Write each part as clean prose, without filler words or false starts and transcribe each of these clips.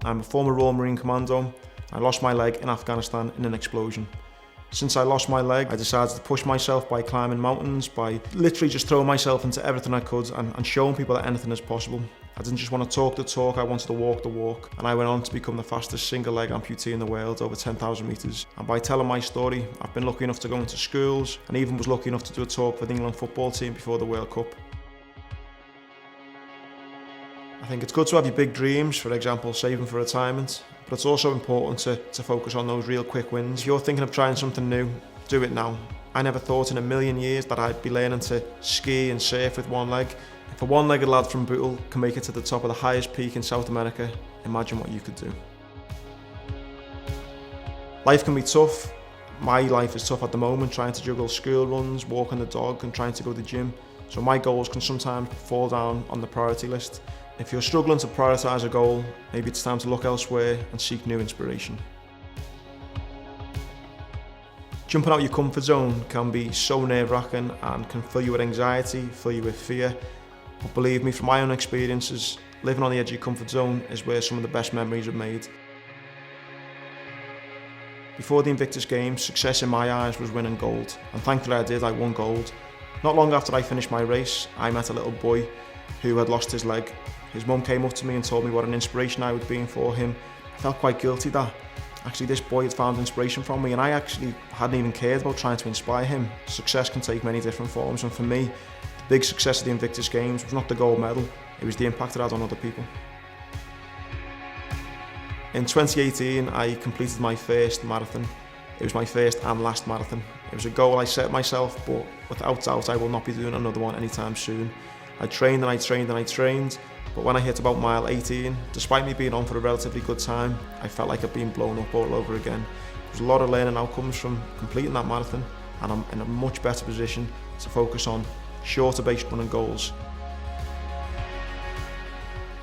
I'm a former Royal Marine Commando. I lost my leg in Afghanistan in an explosion. Since I lost my leg, I decided to push myself by climbing mountains, by literally just throwing myself into everything I could and showing people that anything is possible. I didn't just want to talk the talk, I wanted to walk the walk. And I went on to become the fastest single-leg amputee in the world, over 10,000 metres. And by telling my story, I've been lucky enough to go into schools and even was lucky enough to do a talk for the England football team before the World Cup. I think it's good to have your big dreams, for example, saving for retirement, but it's also important to focus on those real quick wins. If you're thinking of trying something new, do it now. I never thought in a million years that I'd be learning to ski and surf with one leg. If a one-legged lad from Bootle can make it to the top of the highest peak in South America, imagine what you could do. Life can be tough. My life is tough at the moment, trying to juggle school runs, walking the dog and trying to go to the gym. So my goals can sometimes fall down on the priority list. If you're struggling to prioritise a goal, maybe it's time to look elsewhere and seek new inspiration. Jumping out your comfort zone can be so nerve-wracking and can fill you with anxiety, fill you with fear. But believe me, from my own experiences, living on the edge of your comfort zone is where some of the best memories are made. Before the Invictus Games, success in my eyes was winning gold, and thankfully I won gold. Not long after I finished my race, I met a little boy who had lost his leg. His mum came up to me and told me what an inspiration I would be for him. I felt quite guilty that actually this boy had found inspiration from me, and I actually hadn't even cared about trying to inspire him. Success can take many different forms, and for me, the big success of the Invictus Games was not the gold medal, it was the impact it had on other people. In 2018, I completed my first marathon. It was my first and last marathon. It was a goal I set myself, but without doubt I will not be doing another one anytime soon. I trained and I trained and I trained, but when I hit about mile 18, despite me being on for a relatively good time, I felt like I'd been blown up all over again. There's a lot of learning outcomes from completing that marathon, and I'm in a much better position to focus on shorter-based running goals.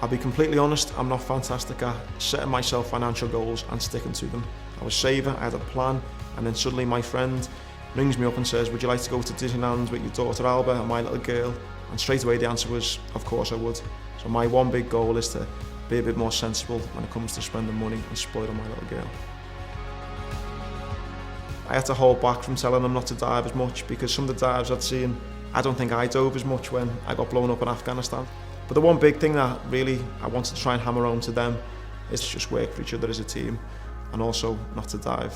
I'll be completely honest, I'm not fantastic at setting myself financial goals and sticking to them. I was saving, I had a plan, and then suddenly my friend rings me up and says, would you like to go to Disneyland with your daughter Alba and my little girl? And straight away the answer was, of course I would. So my one big goal is to be a bit more sensible when it comes to spending money and spoiling my little girl. I had to hold back from telling them not to dive as much because some of the dives I'd seen, I don't think I dove as much when I got blown up in Afghanistan. But the one big thing that really I wanted to try and hammer home to them is to just work for each other as a team and also not to dive.